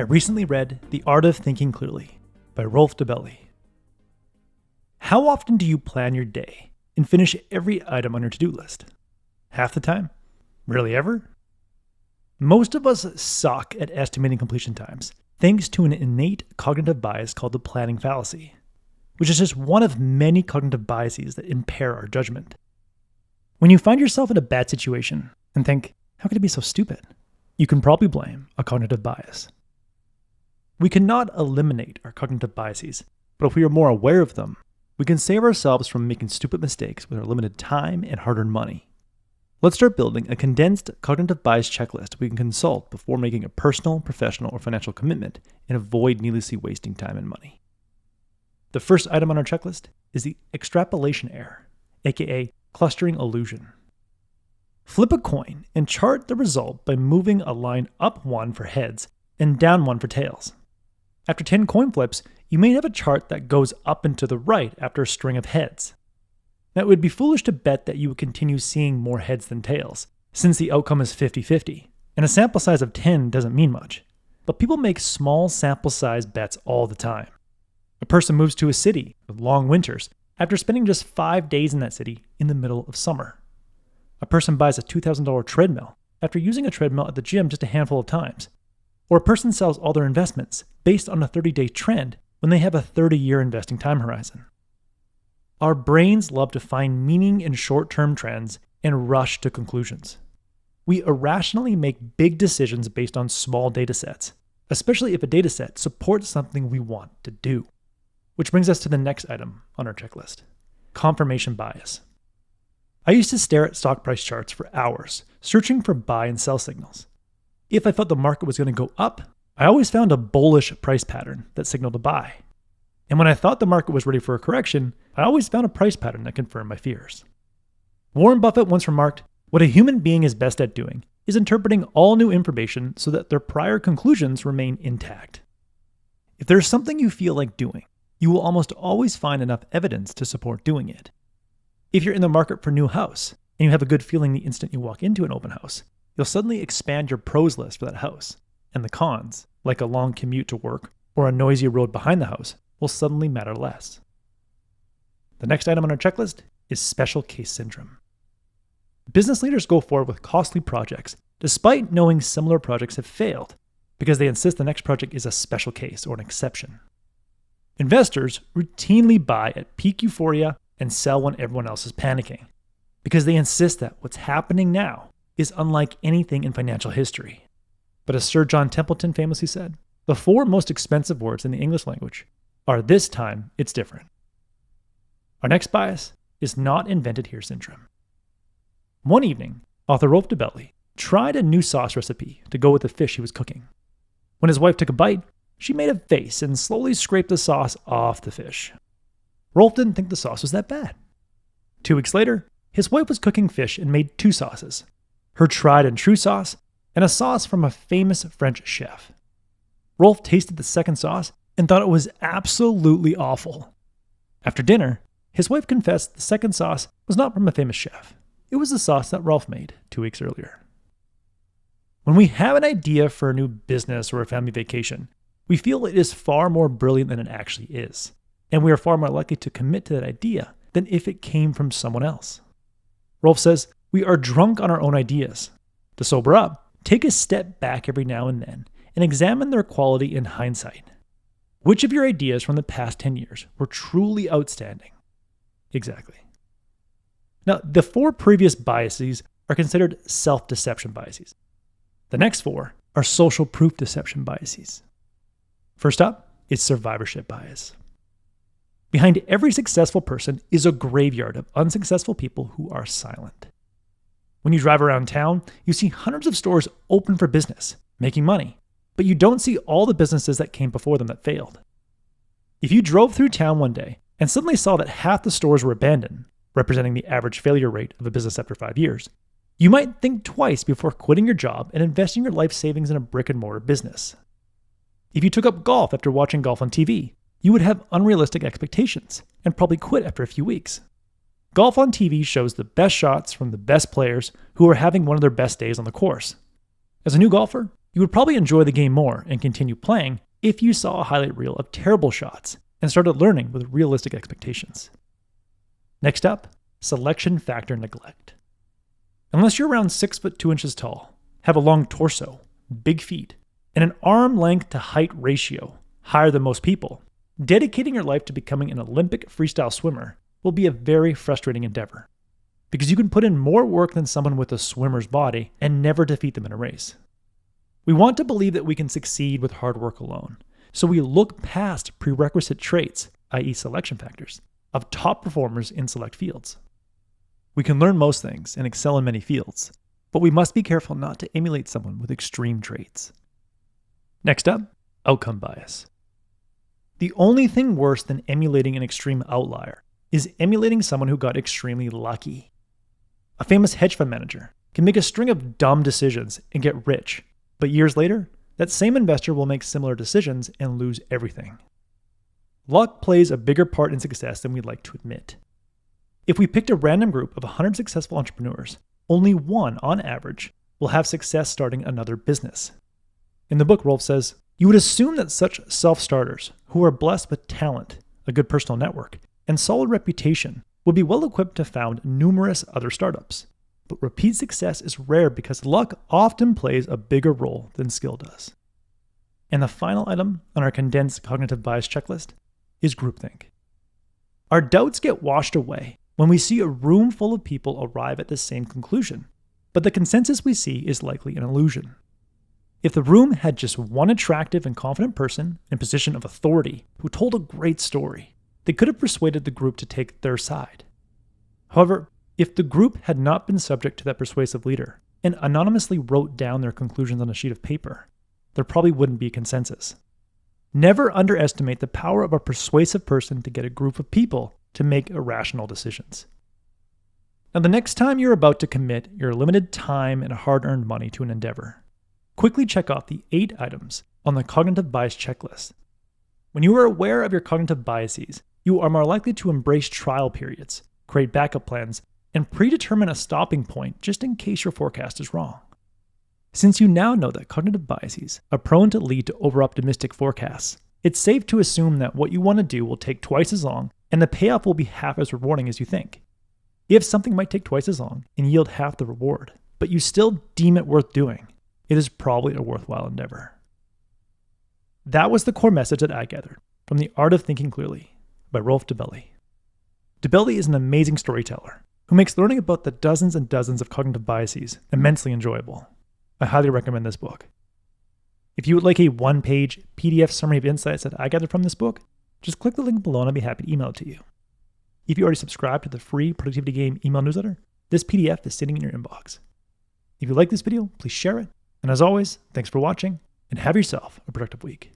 I recently read The Art of Thinking Clearly by Rolf Dobelli. How often do you plan your day and finish every item on your to-do list? Half the time? Rarely ever? Most of us suck at estimating completion times, thanks to an innate cognitive bias called the planning fallacy, which is just one of many cognitive biases that impair our judgment. When you find yourself in a bad situation and think, how could it be so stupid? You can probably blame a cognitive bias. We cannot eliminate our cognitive biases, but if we are more aware of them, we can save ourselves from making stupid mistakes with our limited time and hard-earned money. Let's start building a condensed cognitive bias checklist we can consult before making a personal, professional, or financial commitment and avoid needlessly wasting time and money. The first item on our checklist is the extrapolation error, aka clustering illusion. Flip a coin and chart the result by moving a line up one for heads and down one for tails. After 10 coin flips, you may have a chart that goes up and to the right after a string of heads. Now, it would be foolish to bet that you would continue seeing more heads than tails, since the outcome is 50-50, and a sample size of 10 doesn't mean much. But people make small sample size bets all the time. A person moves to a city with long winters after spending just 5 days in that city in the middle of summer. A person buys a $2,000 treadmill after using a treadmill at the gym just a handful of times. Or a person sells all their investments based on a 30-day trend when they have a 30-year investing time horizon. Our brains love to find meaning in short-term trends and rush to conclusions. We irrationally make big decisions based on small data sets, especially if a data set supports something we want to do. Which brings us to the next item on our checklist, confirmation bias. I used to stare at stock price charts for hours, searching for buy and sell signals. If I thought the market was going to go up, I always found a bullish price pattern that signaled a buy. And when I thought the market was ready for a correction, I always found a price pattern that confirmed my fears. Warren Buffett once remarked, "What a human being is best at doing is interpreting all new information so that their prior conclusions remain intact." If there's something you feel like doing, you will almost always find enough evidence to support doing it. If you're in the market for a new house, and you have a good feeling the instant you walk into an open house, you'll suddenly expand your pros list for that house, and the cons, like a long commute to work or a noisy road behind the house, will suddenly matter less. The next item on our checklist is special case syndrome. Business leaders go forward with costly projects despite knowing similar projects have failed because they insist the next project is a special case or an exception. Investors routinely buy at peak euphoria and sell when everyone else is panicking because they insist that what's happening now is unlike anything in financial history. But as Sir John Templeton famously said, the 4 most expensive words in the English language are "this time it's different." Our next bias is not invented here syndrome. One evening, author Rolf Dobelli tried a new sauce recipe to go with the fish he was cooking. When his wife took a bite, she made a face and slowly scraped the sauce off the fish. Rolf didn't think the sauce was that bad. 2 weeks later, his wife was cooking fish and made 2 sauces, her tried and true sauce and a sauce from a famous French chef. Rolf tasted the second sauce and thought it was absolutely awful. After dinner, his wife confessed the second sauce was not from a famous chef. It was the sauce that Rolf made 2 weeks earlier. When we have an idea for a new business or a family vacation, we feel it is far more brilliant than it actually is, and we are far more likely to commit to that idea than if it came from someone else. Rolf says, we are drunk on our own ideas. To sober up, take a step back every now and then and examine their quality in hindsight. Which of your ideas from the past 10 years were truly outstanding? Exactly. Now, the 4 previous biases are considered self-deception biases. The next 4 are social proof deception biases. First up is survivorship bias. Behind every successful person is a graveyard of unsuccessful people who are silent. When you drive around town, you see hundreds of stores open for business, making money, but you don't see all the businesses that came before them that failed. If you drove through town one day and suddenly saw that half the stores were abandoned, representing the average failure rate of a business after 5 years, you might think twice before quitting your job and investing your life savings in a brick-and-mortar business. If you took up golf after watching golf on TV, you would have unrealistic expectations and probably quit after a few weeks. Golf on TV shows the best shots from the best players who are having one of their best days on the course. As a new golfer, You would probably enjoy the game more and continue playing if you saw a highlight reel of terrible shots and started learning with realistic expectations. Next up, selection factor neglect. Unless you're around 6 foot 2 inches tall, have a long torso, big feet, and an arm length to height ratio higher than most people, dedicating your life to becoming an Olympic freestyle swimmer will be a very frustrating endeavor, because you can put in more work than someone with a swimmer's body and never defeat them in a race. We want to believe that we can succeed with hard work alone, so we look past prerequisite traits, i.e. selection factors, of top performers in select fields. We can learn most things and excel in many fields, but we must be careful not to emulate someone with extreme traits. Next up, outcome bias. The only thing worse than emulating an extreme outlier is emulating someone who got extremely lucky. A famous hedge fund manager can make a string of dumb decisions and get rich, but years later, that same investor will make similar decisions and lose everything. Luck plays a bigger part in success than we'd like to admit. If we picked a random group of 100 successful entrepreneurs, only one, on average, will have success starting another business. In the book, Rolf says, you would assume that such self-starters, who are blessed with talent, a good personal network, and solid reputation, would be well equipped to found numerous other startups. But repeat success is rare because luck often plays a bigger role than skill does. And the final item on our condensed cognitive bias checklist is groupthink. Our doubts get washed away when we see a room full of people arrive at the same conclusion, but the consensus we see is likely an illusion. If the room had just one attractive and confident person in a position of authority who told a great story, they could have persuaded the group to take their side. However, if the group had not been subject to that persuasive leader and anonymously wrote down their conclusions on a sheet of paper, there probably wouldn't be a consensus. Never underestimate the power of a persuasive person to get a group of people to make irrational decisions. Now, the next time you're about to commit your limited time and hard-earned money to an endeavor, quickly check off the 8 items on the cognitive bias checklist. When you are aware of your cognitive biases, you are more likely to embrace trial periods, create backup plans, and predetermine a stopping point just in case your forecast is wrong. Since you now know that cognitive biases are prone to lead to over-optimistic forecasts, it's safe to assume that what you want to do will take twice as long and the payoff will be half as rewarding as you think. If something might take twice as long and yield half the reward, but you still deem it worth doing, it is probably a worthwhile endeavor. That was the core message that I gathered from The Art of Thinking Clearly by Rolf Dobelli. Dobelli is an amazing storyteller who makes learning about the dozens and dozens of cognitive biases immensely enjoyable. I highly recommend this book. If you would like a one-page PDF summary of insights that I gathered from this book, just click the link below and I'll be happy to email it to you. If you already subscribe to the free Productivity Game email newsletter, this PDF is sitting in your inbox. If you like this video, please share it. And as always, thanks for watching and have yourself a productive week.